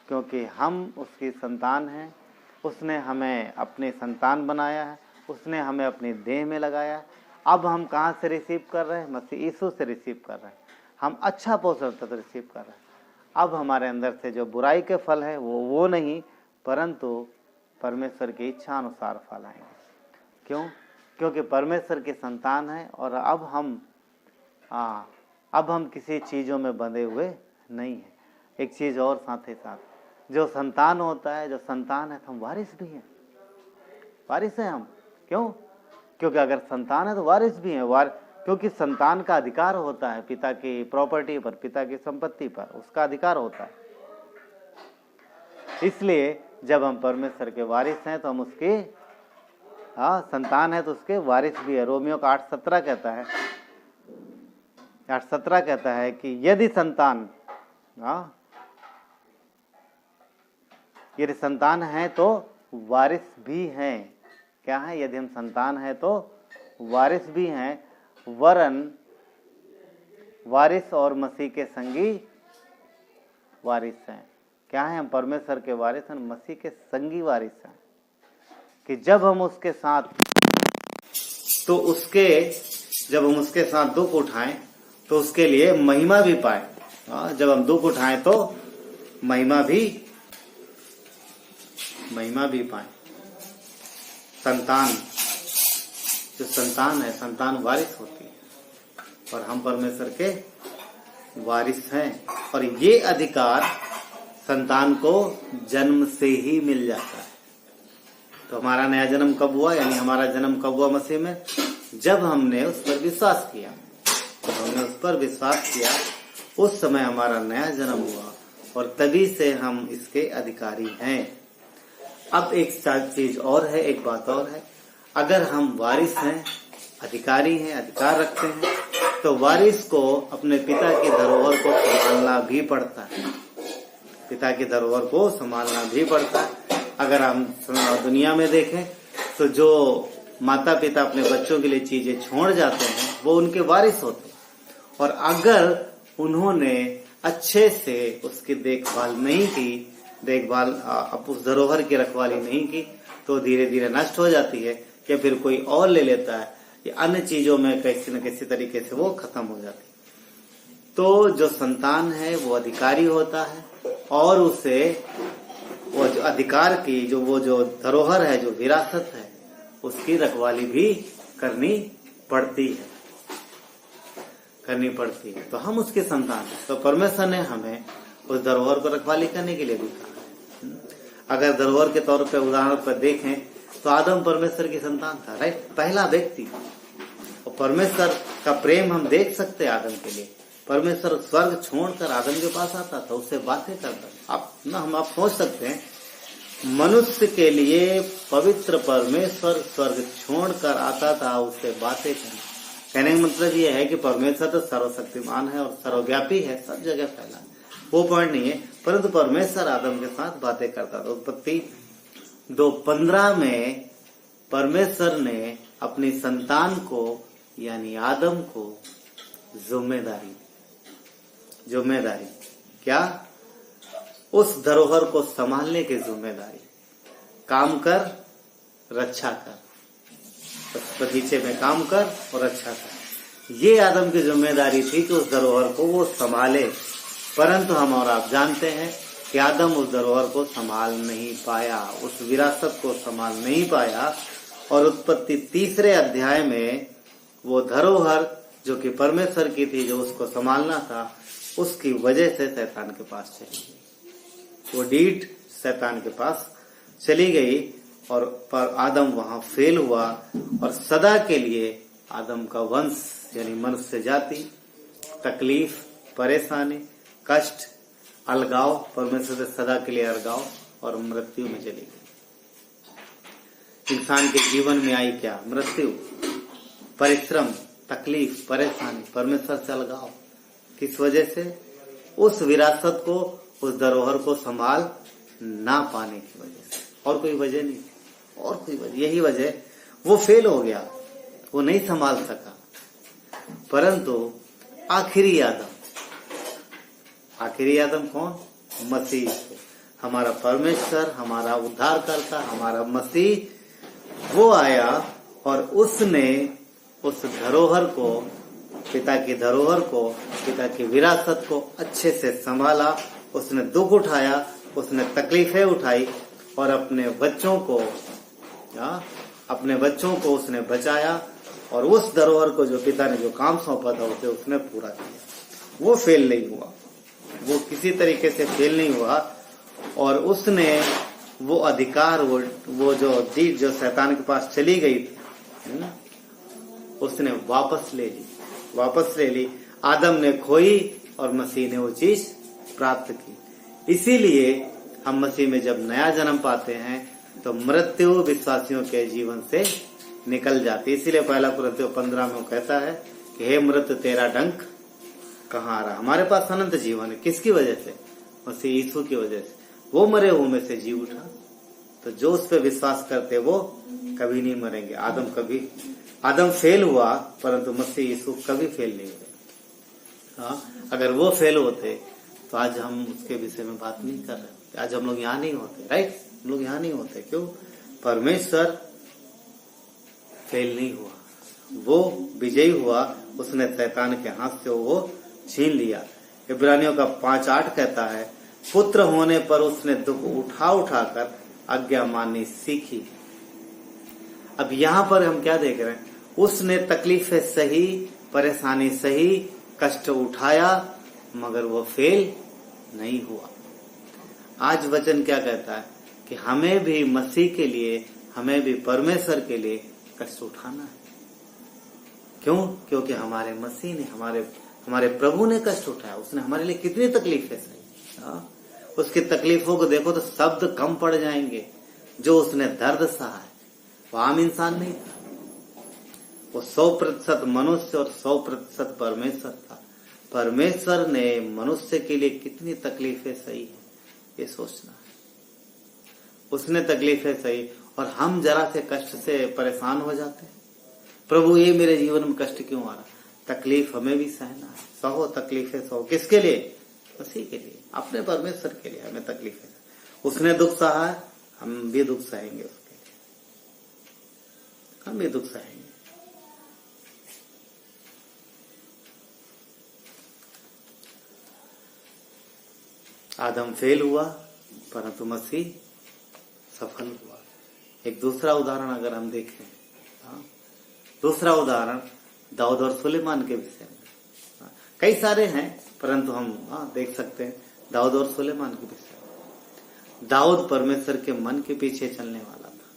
क्योंकि हम उसकी संतान हैं, उसने हमें अपनी संतान बनाया है, उसने हमें अपनी देह में लगाया। अब हम कहाँ से रिसीव कर रहे हैं? मसीह यीशु से रिसीव कर रहे हैं। हम अच्छा पोषण तत्व रिसीव कर रहे हैं। अब हमारे अंदर से जो बुराई के फल है वो नहीं, परंतु परमेश्वर की इच्छा अनुसार फल आएंगे। क्यों? क्योंकि परमेश्वर के संतान हैं और अब हम किसी चीज़ों में बंधे हुए नहीं हैं। एक चीज़ और साथ ही साथ, जो संतान होता है, जो संतान है, तो हम वारिस भी हैं। वारिस हैं हम। क्यों? क्योंकि अगर संतान है तो वारिस भी हैं। क्योंकि संतान का अधिकार होता है पिता की प्रॉपर्टी पर, पिता की संपत्ति पर, उसका अधिकार होता है। इसलिए जब हम परमेश्वर के वारिस हैं तो हम उसके संतान है तो उसके वारिस भी है। रोमियो का 8:17 कहता है, 8:17 कहता है कि यदि संतान है तो वारिस भी हैं। क्या है? यदि हम संतान है तो वारिस भी हैं, वरन वारिस और मसीह के संगी वारिस हैं। क्या है? हम परमेश्वर के वारिस हैं, मसीह के संगी वारिस हैं। कि जब हम उसके साथ दुख उठाएं तो उसके लिए महिमा भी पाए। जब हम दुख उठाएं तो महिमा भी पाए। जो संतान है, संतान वारिस होती है और हम परमेश्वर के वारिस हैं। और ये अधिकार संतान को जन्म से ही मिल जाता है। तो हमारा नया जन्म कब हुआ? यानी हमारा जन्म कब हुआ मसीह में? जब हमने उस पर विश्वास किया। उस समय हमारा नया जन्म हुआ और तभी से हम इसके अधिकारी हैं। अब एक चीज और है, एक बात और है। अगर हम वारिस हैं, अधिकारी हैं, अधिकार रखते हैं, तो वारिस को अपने पिता की धरोहर को संभालना भी पड़ता है। पिता की धरोहर को संभालना भी पड़ता है। अगर हम दुनिया में देखें तो जो माता पिता अपने बच्चों के लिए चीजें छोड़ जाते हैं वो उनके वारिस होते हैं। और अगर उन्होंने अच्छे से उसकी देखभाल नहीं की, उस धरोहर की रखवाली नहीं की, तो धीरे धीरे नष्ट हो जाती है या फिर कोई और ले लेता है या अन्य चीजों में किसी न किसी तरीके से वो खत्म हो जाती है। तो जो संतान है वो अधिकारी होता है और उसे वो जो अधिकार की जो धरोहर है, जो विरासत है, उसकी रखवाली भी करनी पड़ती है। तो हम उसके संतान हैं। तो परमेश्वर ने हमें उस धरोहर को रखवाली करने के लिए भी कहा है। अगर धरोहर के तौर पे उदाहरण पर देखें तो आदम परमेश्वर की संतान था, राइट? पहला व्यक्ति। और परमेश्वर का प्रेम हम देख सकते हैं आदम के लिए। परमेश्वर स्वर्ग छोड़कर आदम के पास आता था, उससे बातें करता था। आप सोच सकते हैं, मनुष्य के लिए पवित्र परमेश्वर स्वर्ग छोड़कर आता था, उससे बातें करना। कहने का मतलब ये है कि परमेश्वर तो सर्वशक्तिमान है और सर्वव्यापी है, सब जगह फैला है, वो पॉइंट नहीं है। परंतु परमेश्वर आदम के साथ बातें करता था। उत्पत्ति 2:15 में परमेश्वर ने अपनी संतान को यानी आदम को जिम्मेदारी क्या? उस धरोहर को संभालने की जिम्मेदारी। काम कर, रक्षा कर, बगीचे में काम कर और रक्षा कर। ये आदम की जिम्मेदारी थी कि उस धरोहर को वो संभाले। परंतु हम और आप जानते हैं कि आदम उस धरोहर को संभाल नहीं पाया, उस विरासत को संभाल नहीं पाया। और उत्पत्ति 3 अध्याय में वो धरोहर जो कि परमेश्वर की थी, जो उसको संभालना था, उसकी वजह से शैतान के पास चली गई। वो डीठ शैतान के पास चली गई और पर आदम वहां फेल हुआ और सदा के लिए आदम का वंश यानी मनुष्य जाति तकलीफ, परेशानी, कष्ट, अलगाव, परमेश्वर से सदा के लिए अलगाव और मृत्यु में चली गई। इंसान के जीवन में आई क्या? मृत्यु, परिश्रम, तकलीफ, परेशानी, परमेश्वर से अलगाव। किस वजह से? उस विरासत को, उस धरोहर को संभाल ना पाने की वजह से। और कोई वजह नहीं, और कोई वजह, यही वजह, वो फेल हो गया, वो नहीं संभाल सका। परंतु आखिरी आदम कौन? मसीह। हमारा परमेश्वर, हमारा उद्धारकर्ता, हमारा मसीह, वो आया और उसने उस धरोहर को, पिता की धरोहर को, पिता की विरासत को अच्छे से संभाला। उसने दुख उठाया, उसने तकलीफें उठाई और अपने बच्चों को उसने बचाया और उस धरोहर को जो पिता ने जो काम सौंपा था उसे उसने पूरा किया। वो फेल नहीं हुआ, वो किसी तरीके से फेल नहीं हुआ और उसने वो अधिकार, वो जो जीत जो शैतान के पास चली गई थी, उसने वापस ले ली। आदम ने खोई और मसीह ने वो चीज प्राप्त की। इसीलिए हम मसीह में जब नया जन्म पाते हैं तो मृत्यु विश्वासियों के जीवन से निकल जाती है। इसीलिए 1 कुरिन्थियों 15 में वो कहता है कि हे मृत्यु तेरा डंक कहाँ आ रहा। हमारे पास अनंत जीवन है, किसकी वजह से? मसीह यीशु की वजह से। वो मरे हुए में से जी उठा, तो जो उस पर विश्वास करते वो कभी नहीं मरेंगे। आदम फेल हुआ परंतु मसीह यीशु कभी फेल नहीं हुए। हाँ, अगर वो फेल होते तो आज हम उसके विषय में बात नहीं कर रहे, आज हम लोग यहाँ नहीं होते। राइट, हम लोग यहाँ नहीं होते। क्यों? परमेश्वर फेल नहीं हुआ, वो विजयी हुआ। उसने शैतान के हाथ से वो छीन लिया। इब्रानियों का 5:8 कहता है, पुत्र होने पर उसने दुख उठा कर आज्ञा माननी सीखी। अब यहाँ पर हम क्या देख रहे हैं? उसने तकलीफें सही, परेशानी सही, कष्ट उठाया, मगर वो फेल नहीं हुआ। आज वचन क्या कहता है कि हमें भी मसीह के लिए, हमें भी परमेश्वर के लिए कष्ट उठाना है। क्यों? क्योंकि हमारे मसीह ने, हमारे प्रभु ने कष्ट उठाया। उसने हमारे लिए कितनी तकलीफें सही। उसकी तकलीफों को देखो तो शब्द कम पड़ जाएंगे। जो उसने दर्द सहा है वो आम इंसान नहीं था, वो 100% मनुष्य और 100% परमेश्वर था। परमेश्वर ने मनुष्य के लिए कितनी तकलीफें सही है ये सोचना है। उसने तकलीफें सही और हम जरा से कष्ट से परेशान हो जाते हैं। प्रभु ये मेरे जीवन में कष्ट क्यों आ रहा? तकलीफ हमें भी सहना है। सहो तकलीफें सहो, किसके लिए? मसीह के लिए, अपने परमेश्वर के लिए हमें तकलीफें। उसने दुख सहा है, हम भी दुख सहेंगे उसके लिए, हम भी दुख सहेंगे। आदम फेल हुआ परंतु मसीह सफल हुआ। एक दूसरा उदाहरण अगर हम देखें, दूसरा उदाहरण दाऊद और सुलेमान के विषय में। कई सारे हैं परंतु हम देख सकते हैं दाऊद और सुलेमान के विषय में। दाऊद परमेश्वर के मन के पीछे चलने वाला था।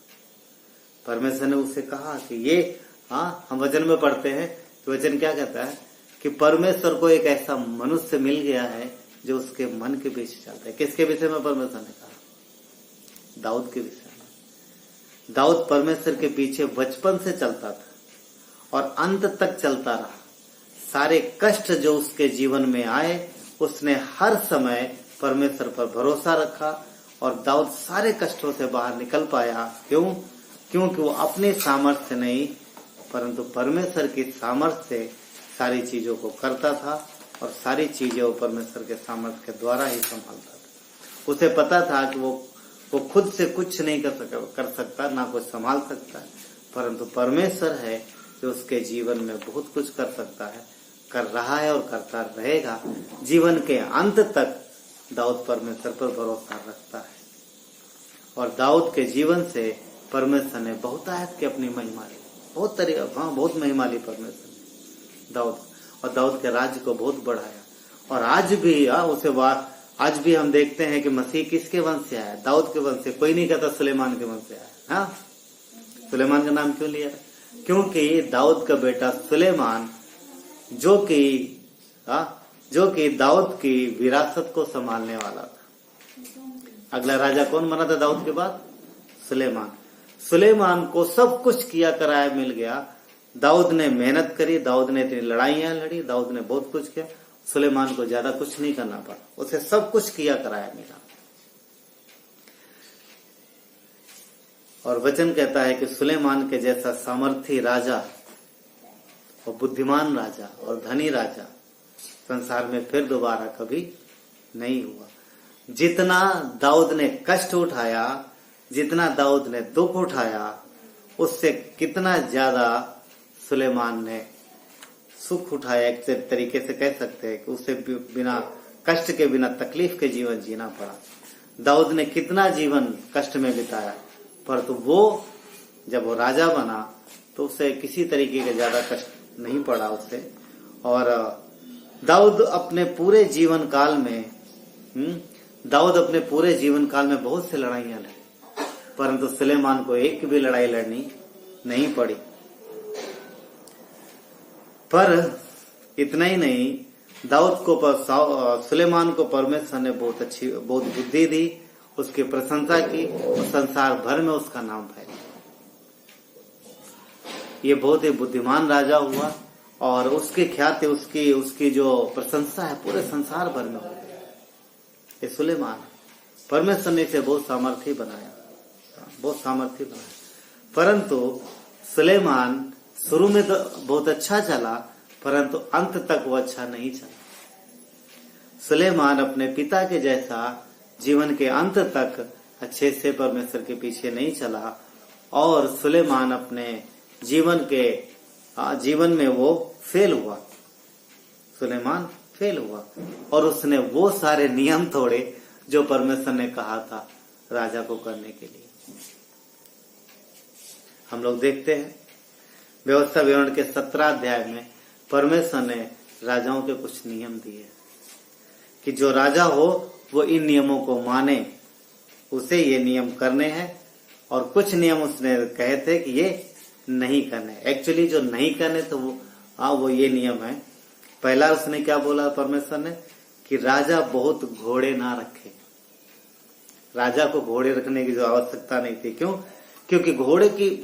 परमेश्वर ने उससे कहा कि ये, हम वचन में पढ़ते हैं कि वचन क्या कहता है कि परमेश्वर को एक ऐसा मनुष्य मिल गया है जो उसके मन के पीछे चलता है। किसके विषय में परमेश्वर ने कहा? दाऊद के विषय में। दाऊद परमेश्वर के पीछे बचपन से चलता था और अंत तक चलता रहा। सारे कष्ट जो उसके जीवन में आए, उसने हर समय परमेश्वर पर भरोसा रखा और दाऊद सारे कष्टों से बाहर निकल पाया। क्यों? क्योंकि वो अपने सामर्थ्य नहीं परंतु परमेश्वर की सामर्थ्य से सारी चीजों को करता था और सारी चीजें वो परमेश्वर के सामर्थ्य के द्वारा ही संभालता था। उसे पता था कि वो खुद से कुछ नहीं कर सकता, ना कुछ संभाल सकता है, परंतु परमेश्वर है जो उसके जीवन में बहुत कुछ कर सकता है, कर रहा है और करता रहेगा। जीवन के अंत तक दाऊद परमेश्वर पर भरोसा रखता है और दाऊद के जीवन से परमेश्वर ने बहुत आयत की अपनी महिमा ली, बहुत महिमा ली परमेश्वर ने दाऊद, और दाऊद के राज्य को बहुत बढ़ाया। और आज भी हम देखते हैं कि मसीह किसके वंश से आया? दाऊद के वंश से। कोई नहीं कहता सुलेमान के वंश से आया। सुलेमान का नाम क्यों लिया? क्योंकि दाऊद का बेटा सुलेमान जो कि दाऊद की विरासत को संभालने वाला था। अगला राजा कौन बना था दाऊद के बाद? सुलेमान। सुलेमान को सब कुछ किया कराया मिल गया। दाऊद ने मेहनत करी, दाऊद ने इतनी लड़ाइयां लड़ी, दाऊद ने बहुत कुछ किया। सुलेमान को ज्यादा कुछ नहीं करना पड़ा, उसे सब कुछ किया कराया मिला। और वचन कहता है कि सुलेमान के जैसा सामर्थी राजा और बुद्धिमान राजा और धनी राजा संसार में फिर दोबारा कभी नहीं हुआ। जितना दाऊद ने कष्ट उठाया, जितना दाऊद ने दुख उठाया, उससे कितना ज्यादा सुलेमान ने सुख उठाया, एक तरीके से कह सकते हैं कि उसे बिना कष्ट के, बिना तकलीफ के जीवन जीना पड़ा। दाऊद ने कितना जीवन कष्ट में बिताया, परंतु वो जब वो राजा बना तो उसे किसी तरीके का ज्यादा कष्ट नहीं पड़ा उसे। और दाऊद अपने पूरे जीवन काल में बहुत से लड़ाइयां लड़ी, परंतु सुलेमान को एक भी लड़ाई लड़नी नहीं पड़ी। पर इतना ही नहीं, सुलेमान को परमेश्वर ने बहुत बुद्धि दी, उसकी प्रशंसा की और संसार भर में उसका नाम फैला। ये बहुत ही बुद्धिमान राजा हुआ और उसकी ख्याति, उसकी जो प्रशंसा है पूरे संसार भर में हो गई। ये सुलेमान, परमेश्वर ने इसे बहुत सामर्थी बनाया। परंतु सुलेमान शुरू में तो बहुत अच्छा चला, परंतु अंत तक वो अच्छा नहीं चला। सुलेमान अपने पिता के जैसा जीवन के अंत तक अच्छे से परमेश्वर के पीछे नहीं चला और सुलेमान अपने जीवन में वो फेल हुआ। सुलेमान फेल हुआ और उसने वो सारे नियम तोड़े जो परमेश्वर ने कहा था राजा को करने के लिए। हम लोग देखते हैं व्यवस्था विवरण के 17 अध्याय में परमेश्वर ने राजाओं के कुछ नियम दिए कि जो राजा हो वो इन नियमों को माने, उसे ये नियम करने हैं। और कुछ नियम उसने कहे थे कि ये नहीं करने। एक्चुअली जो नहीं करने तो वो ये नियम है। पहला उसने क्या बोला परमेश्वर ने कि राजा बहुत घोड़े ना रखे। राजा को घोड़े रखने की जो आवश्यकता नहीं थी। क्यों? क्योंकि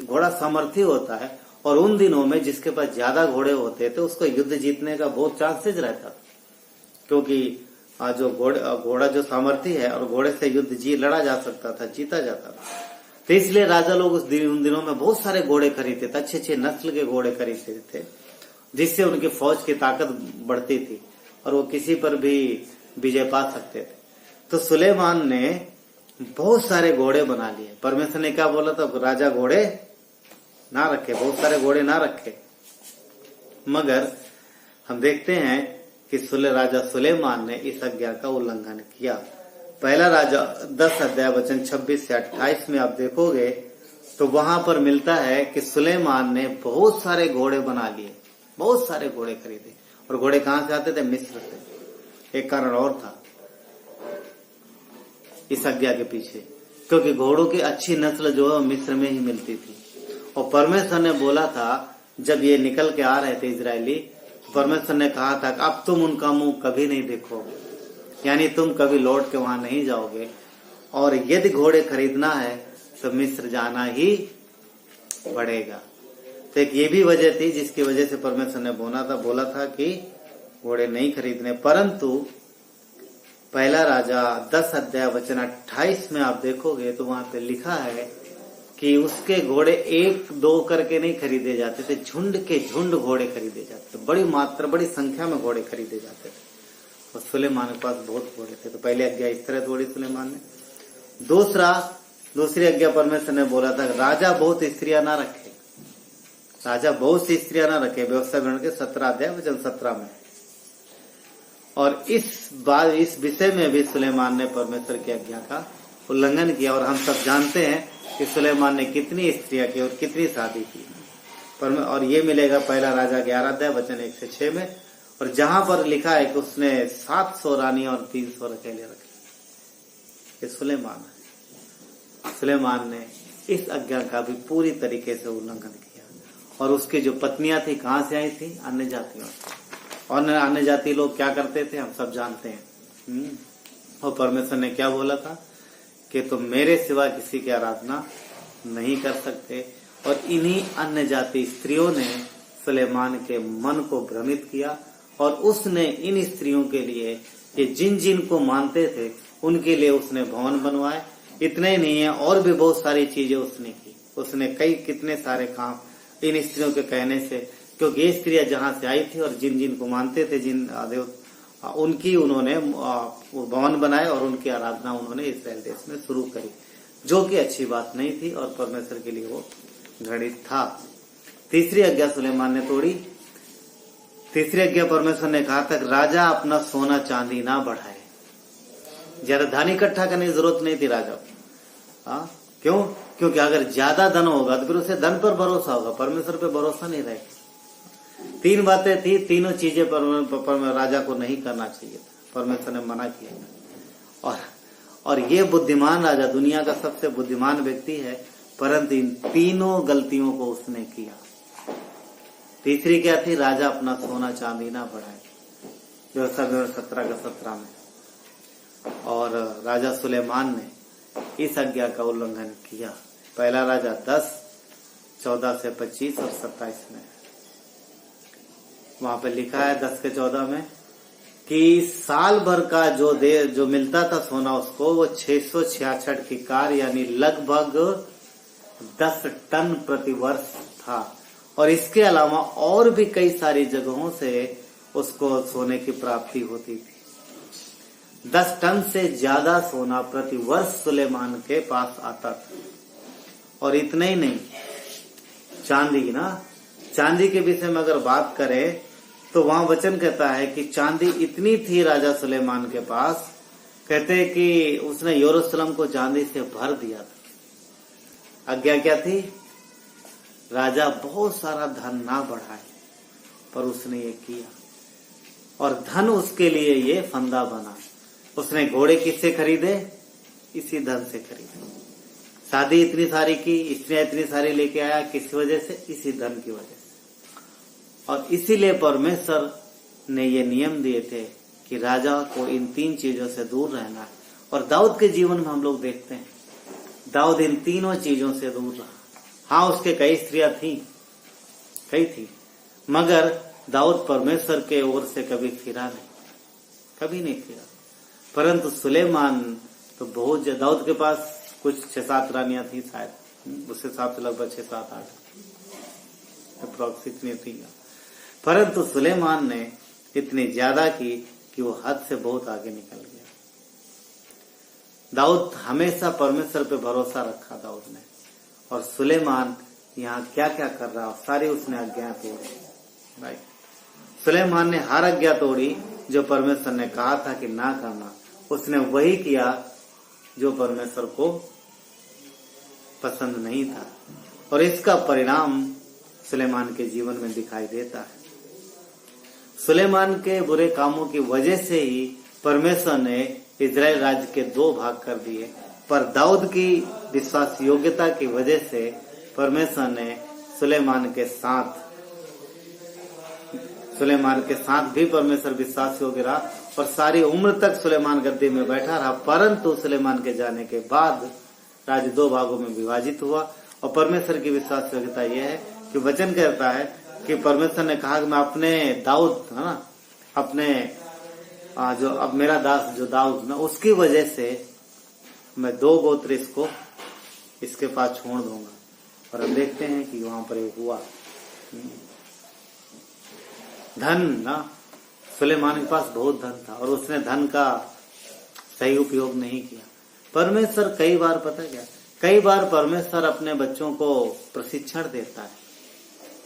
घोड़ा सामर्थ्य होता है और उन दिनों में जिसके पास ज्यादा घोड़े होते थे उसको युद्ध जीतने का बहुत चांसेस रहता था, क्योंकि जो घोड़ा जो सामर्थ्य है और घोड़े से युद्ध लड़ा जा सकता था, जीता जाता था। तो इसलिए राजा लोग उन दिनों में बहुत सारे घोड़े खरीदते थे, अच्छे नस्ल के घोड़े खरीदते थे, जिससे उनकी फौज की ताकत बढ़ती थी और वो किसी पर भी विजय पा सकते थे। तो सुलेमान ने बहुत सारे घोड़े बना लिए। परमेश्वर ने क्या बोला था? राजा घोड़े ना रखे, बहुत सारे घोड़े ना रखे। मगर हम देखते हैं कि राजा सुलेमान ने इस आज्ञा का उल्लंघन किया। पहला राजा 10 अध्याय वचन 26 से 28 में आप देखोगे तो वहां पर मिलता है कि सुलेमान ने बहुत सारे घोड़े बना लिए, बहुत सारे घोड़े खरीदे। और घोड़े कहां से आते थे? मिस्र से। एक कारण और था इस आज्ञा के पीछे, क्योंकि घोड़ों की अच्छी नस्ल जो है मिस्र में ही मिलती थी। और परमेश्वर ने बोला था जब ये निकल के आ रहे थे इजरायली, परमेश्वर ने कहा था कि अब तुम उनका मुंह कभी नहीं देखोगे, यानी तुम कभी लौट के वहां नहीं जाओगे। और यदि घोड़े खरीदना है तो मिस्र जाना ही पड़ेगा। तो एक ये भी वजह थी जिसकी वजह से परमेश्वर ने बोला था कि घोड़े नहीं खरीदने। परंतु पहला राजा 10 अध्याय वचन 28 में आप देखोगे तो वहां पे लिखा है कि उसके घोड़े 1-2 करके नहीं खरीदे जाते थे, झुंड के झुंड घोड़े खरीदे जाते थे। बड़ी संख्या में घोड़े खरीदे जाते थे और सुलेमान के पास बहुत घोड़े थे। तो पहले आज्ञा इस तरह तोड़ी सुलेमान ने। दूसरी आज्ञा परमेश्वर ने बोला था राजा बहुत स्त्रियां ना रखे, राजा बहुत सी स्त्रियां ना रखे। व्यवस्था विवरण के 17 अध्याय वचन 17 में। और इस विषय में भी सुलेमान ने परमेश्वर की आज्ञा का उल्लंघन किया। और हम सब जानते हैं कि सुलेमान ने कितनी स्त्रियां की और कितनी शादी की। और ये मिलेगा पहला राजा 11 अध्याय वचन 1 से 6 में। और जहां पर लिखा है कि उसने 700 रानी और 300 अकेले रखे। ये सुलेमान ने इस आज्ञा का भी पूरी तरीके से उल्लंघन किया। और उसकी जो पत्नियां थी कहां से आई थी? अन्य जातियों से। और अन्य जाति लोग क्या करते थे हम सब जानते हैं। और परमेश्वर ने क्या बोला था कि तुम मेरे सिवा किसी की आराधना नहीं कर सकते। और इन्हीं अन्य जाति स्त्रियों ने सुलेमान के मन को भ्रमित किया और उसने इन स्त्रियों के लिए ये जिन को मानते थे उनके लिए उसने भवन बनवाए। इतने ही नहीं है, और भी बहुत सारी चीजें उसने की। उसने कितने सारे काम इन स्त्रियों के कहने से, क्योंकि ये स्त्रियां जहां से आई थी और जिन को मानते थे, जिन देव, उनकी उन्होंने भवन बनाए और उनकी आराधना उन्होंने इस्राएल देश में शुरू करी, जो कि अच्छी बात नहीं थी और परमेश्वर के लिए वो घृणित था। तीसरी आज्ञा सुलेमान ने तोड़ी। तीसरी आज्ञा परमेश्वर ने कहा था राजा अपना सोना चांदी ना बढ़ाए। ज्यादा धन इकट्ठा करने की जरूरत नहीं थी राजा को। हाँ, क्यों? क्योंकि अगर ज्यादा धन होगा तो फिर उसे धन पर भरोसा होगा, परमेश्वर पे भरोसा नहीं रहेगा। 3 बातें थी, तीनों चीजें राजा को नहीं करना चाहिए था, परमेश्वर ने मना किया। और ये बुद्धिमान राजा, दुनिया का सबसे बुद्धिमान व्यक्ति है, परंतु इन तीनों गलतियों को उसने किया। तीसरी क्या थी? राजा अपना सोना चांदी ना बढ़ाए, व्यवस्था 17 का 17 में। और राजा सुलेमान ने इस आज्ञा का उल्लंघन किया। पहला राजा 10, 14 से 25 और 27 में। वहां पे लिखा है 10 के 14 में कि साल भर का जो मिलता था सोना उसको, वो 666 किकार यानी लगभग 10 टन प्रति वर्ष था। और इसके अलावा और भी कई सारी जगहों से उसको सोने की प्राप्ति होती थी। 10 टन से ज्यादा सोना प्रति वर्ष सुलेमान के पास आता था। और इतना ही नहीं, चांदी के विषय में अगर बात करें तो वहां वचन कहता है कि चांदी इतनी थी राजा सुलेमान के पास, कहते हैं कि उसने यरूशलेम को चांदी से भर दिया था। आज्ञा क्या थी? राजा बहुत सारा धन ना बढ़ाए, पर उसने ये किया और धन उसके लिए ये फंदा बना। उसने घोड़े किससे खरीदे? इसी धन से खरीदे। शादी इतनी सारी की, इसने इतनी सारी लेके आया, किस वजह से? इसी धन की वजह से। और इसीलिए परमेश्वर ने ये नियम दिए थे कि राजा को इन 3 चीजों से दूर रहना है। और दाऊद के जीवन में हम लोग देखते हैं, दाऊद इन तीनों चीजों से दूर रहा। हाँ, उसके कई स्त्रियां थी, मगर दाऊद परमेश्वर के ओर से कभी फिरा नहीं, कभी नहीं फिरा। परंतु सुलेमान तो बहुत, दाऊद के पास कुछ 6-7 रानियां थी शायद, उसके हिसाब से लगभग 6-7-8 अप्रोक्स इतनी थी। परंतु सुलेमान ने इतनी ज्यादा की कि वो हद से बहुत आगे निकल गया। दाऊद हमेशा परमेश्वर पे भरोसा रखा दाऊद ने। और सुलेमान यहाँ क्या क्या कर रहा, सारी उसने आज्ञा तोड़ी। राइट, सुलेमान ने हर आज्ञा तोड़ी जो परमेश्वर ने कहा था कि ना करना। उसने वही किया जो परमेश्वर को पसंद नहीं था। और इसका परिणाम सुलेमान के जीवन में दिखाई देता है। सुलेमान के बुरे कामों की वजह से ही परमेश्वर ने इजराइल राज्य के 2 भाग कर दिए। पर दाऊद की विश्वास योग्यता की वजह से परमेश्वर ने सुलेमान के साथ भी परमेश्वर विश्वास योग्य रहा और सारी उम्र तक सुलेमान गद्दी में बैठा रहा। परंतु सुलेमान के जाने के बाद राज्य 2 भागों में विभाजित हुआ। और परमेश्वर की विश्वास योग्यता यह है कि वचन कहता है कि परमेश्वर ने कहा कि मैं अपने दाऊद, है ना, अपने जो अब मेरा दास जो दाऊद ना, उसकी वजह से मैं 2 गोत्र इसके पास छोड़ दूंगा। और अब देखते हैं कि वहां पर एक हुआ। धन ना, सुलेमान के पास बहुत धन था और उसने धन का सही उपयोग नहीं किया। परमेश्वर कई बार, पता क्या, कई बार परमेश्वर अपने बच्चों को प्रशिक्षण देता है,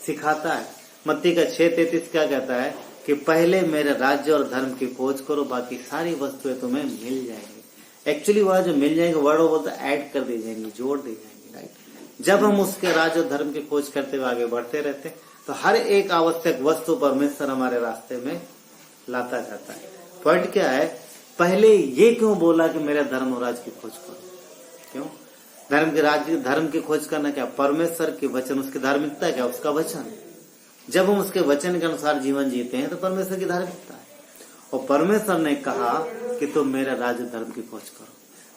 सिखाता है। मत्ती का 6:33 क्या कहता है कि पहले मेरे राज्य और धर्म की खोज करो, बाकी सारी वस्तुएं तुम्हें मिल जाएंगी। एक्चुअली वह जो मिल जाएंगे वर्ड बोलता है ऐड कर दी जाएंगी, जोड़ दी जाएंगी। राइट, जब हम उसके राज्य और धर्म की खोज करते हुए आगे बढ़ते रहते तो हर एक आवश्यक वस्तु परमेश्वर हमारे रास्ते में लाता जाता है। पॉइंट क्या है, पहले ये क्यों बोला कि मेरे धर्म और राज्य की खोज करो? क्यों? धर्म की खोज करना क्या? परमेश्वर के वचन, उसकी धार्मिकता क्या? उसका वचन। जब हम उसके वचन के अनुसार जीवन जीते हैं तो परमेश्वर की धार्मिकता है। और परमेश्वर ने कहा कि तुम मेरा राज्य धर्म की खोज करो।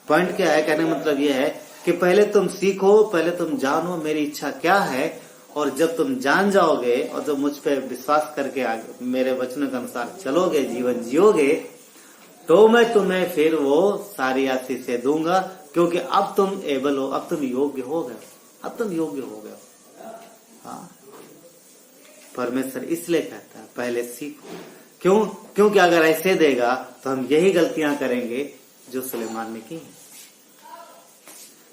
पॉइंट क्या है, कहने का मतलब यह है कि पहले तुम सीखो, पहले तुम जानो मेरी इच्छा क्या है। और जब तुम जान जाओगे और तुम मुझ पे विश्वास करके आगे मेरे वचनों के अनुसार चलोगे, जीवन जियोगे, तो मैं तुम्हें फिर वो सारी आशीषें दूंगा। क्योंकि अब तुम एबल हो, अब तुम योग्य हो गए। हाँ, परमेश्वर इसलिए कहता है पहले सीखो। क्यों? क्योंकि अगर ऐसे देगा तो हम यही गलतियां करेंगे जो सुलेमान ने की।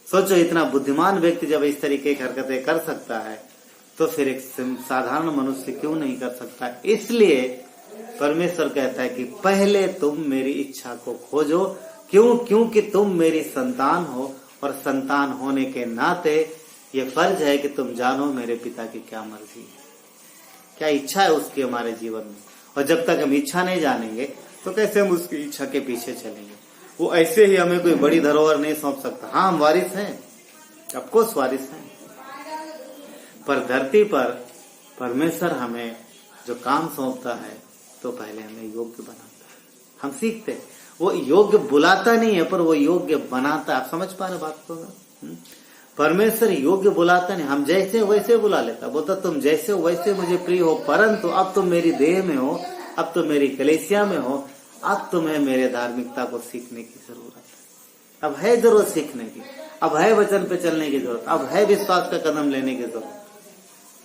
सोचो, इतना बुद्धिमान व्यक्ति जब इस तरीके की हरकतें कर सकता है तो फिर एक साधारण मनुष्य क्यों नहीं कर सकता? इसलिए परमेश्वर कहता है कि पहले तुम मेरी इच्छा को खोजो। क्यों? क्योंकि तुम मेरी संतान हो, और संतान होने के नाते ये फर्ज है कि तुम जानो मेरे पिता की क्या मर्जी है, क्या इच्छा है उसकी हमारे जीवन में। और जब तक हम इच्छा नहीं जानेंगे तो कैसे हम उसकी इच्छा के पीछे चलेंगे? वो ऐसे ही हमें कोई बड़ी धरोहर नहीं सौंप सकता। हाँ, हम वारिस हैं, ऑफकोर्स वारिस हैं, पर धरती पर परमेश्वर हमें जो काम सौंपता है तो पहले हमें योग्य बनाता है। हम सीखते हैं, वो योग्य बुलाता नहीं है पर वो योग्य बनाता है। आप समझ पा रहे बात को ना? परमेश्वर योग्य बुलाता नहीं, हम जैसे वैसे बुला लेता। बोलता तुम जैसे हो वैसे मुझे प्रिय हो, परंतु अब तुम मेरी देह में हो, अब तुम मेरी कलीसिया में हो, अब तुम्हें मेरे धार्मिकता को सीखने की जरूरत है। अब है जरूरत सीखने की, अब है वचन पे चलने की जरूरत, अब है विश्वास का कदम लेने की जरूरत।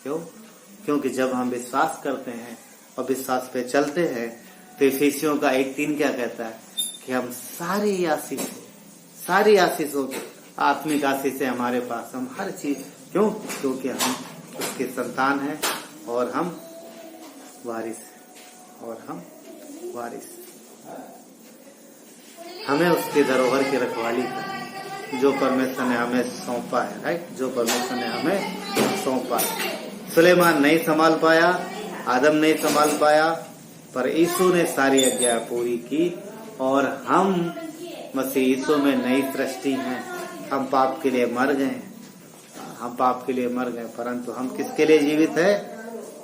क्यों? क्योंकि जब हम विश्वास करते हैं और विश्वास पे चलते हैं तो इफिसियों का 1:3 क्या कहता है कि हम सारी आशीषों आत्मिक आशीष है हमारे पास, हम हर चीज। क्यों? क्योंकि हम उसके संतान हैं और हम वारिस हमें उसकी धरोहर की रखवाली करनी जो परमेश्वर ने हमें सौंपा है। राइट, जो परमेश्वर ने हमें सौंपा है। सुलेमान नहीं संभाल पाया, आदम नहीं संभाल पाया, पर यीशु ने सारी आज्ञा पूरी की। और हम मसीह यीशु में नई सृष्टि हैं। हम पाप के लिए मर गए, परंतु हम किसके लिए जीवित है?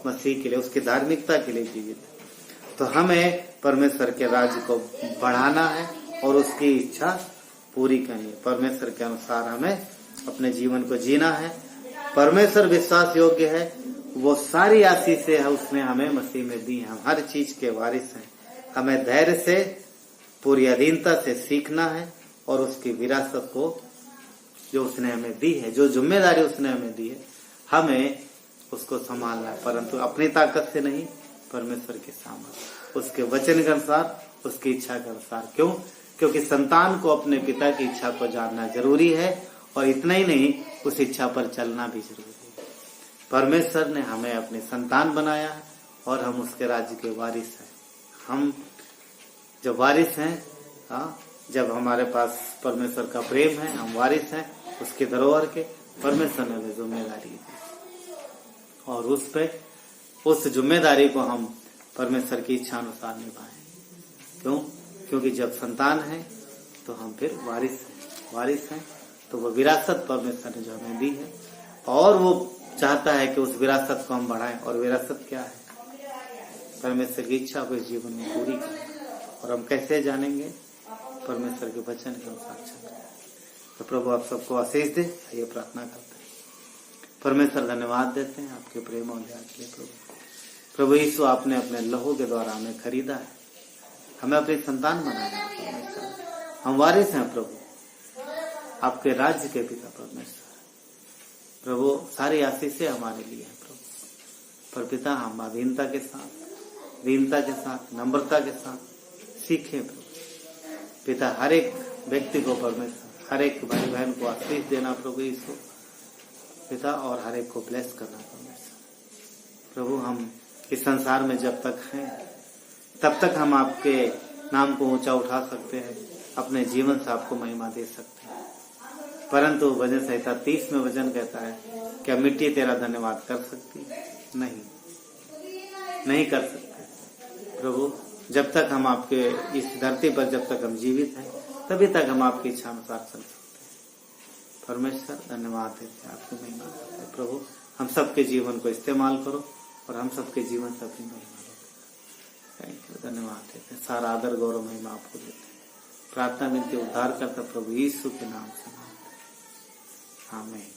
मसीह के लिए, उसकी धार्मिकता के लिए जीवित है। तो हमें परमेश्वर के राज्य को बढ़ाना है और उसकी इच्छा पूरी करनी है। परमेश्वर के अनुसार हमें अपने जीवन को जीना है। परमेश्वर विश्वास योग्य है, वो सारी आशीषें है उसने हमें मसीह में दी है। हम हर चीज के वारिस हैं। हमें धैर्य से, पूरी अधीनता से सीखना है और उसकी विरासत को जो उसने हमें दी है, जो जिम्मेदारी उसने हमें दी है, हमें उसको संभालना है, परंतु अपनी ताकत से नहीं, परमेश्वर के सामर्थ्य, उसके वचन के अनुसार, उसकी इच्छा के अनुसार। क्यों? क्योंकि संतान को अपने पिता की इच्छा को जानना जरूरी है, और इतना ही नहीं, उस इच्छा पर चलना भी जरूरी है। परमेश्वर ने हमें अपने संतान बनाया है और हम उसके राज्य के वारिस हैं। हम जब वारिस हैं, जब हमारे पास परमेश्वर का प्रेम है, हम वारिस हैं उसके धरोहर के। परमेश्वर ने हमें जिम्मेदारी दी और उस जिम्मेदारी को हम परमेश्वर की इच्छा अनुसार निभाएं। क्यों? क्योंकि जब संतान है तो हम फिर वारिस हैं, तो वो विरासत परमेश्वर ने जो हमें दी है, और वो चाहता है कि उस विरासत को हम बढ़ाएं। और विरासत क्या है? परमेश्वर की इच्छा को इस जीवन में पूरी करें। और हम कैसे जानेंगे? परमेश्वर के वचन के अनुसार चलें। तो प्रभु आप सबको आशीष दे, ये प्रार्थना करते हैं। परमेश्वर धन्यवाद देते हैं आपके प्रेम और दया के लिए। प्रभु यीशु, आपने अपने लहू के द्वारा हमें खरीदा है, हमें अपनी संतान बनाया है। हम वारिस हैं प्रभु, आपके राज्य के पिता परमेश्वर। प्रभु सारी आशीषें हमारे लिए है प्रभु, पर पिता हम अधीनता के साथ, दीनता के साथ, नम्रता के साथ सीखें प्रभु। पिता हर एक व्यक्ति को, परमेश्वर हर एक भाई बहन को आशीष देना प्रभु यीशु पिता, और हर एक को ब्लेस करना परमेश्वर। प्रभु हम इस संसार में जब तक हैं तब तक हम आपके नाम को ऊंचा उठा सकते हैं, अपने जीवन से आपको महिमा दे सकते हैं। परंतु भजन संहिता 30 में वचन कहता है, क्या मिट्टी तेरा धन्यवाद कर सकती? नहीं कर सकते। प्रभु जब तक हम आपके इस धरती पर, जब तक हम जीवित हैं, तभी तक हम आपकी इच्छा अनुसार चल सकते हैं। परमेश्वर धन्यवाद देते हैं, आपकी महिमा करते हैं। प्रभु हम सबके जीवन को इस्तेमाल करो और हम सबके जीवन से अपनी महिमा लो। थैंक यू, धन्यवाद देते हैं। सारा आदर गौरव महिमा आपको देते हैं। प्रार्थना विनती उद्धार करता प्रभु यीशु के नाम से, आमीन।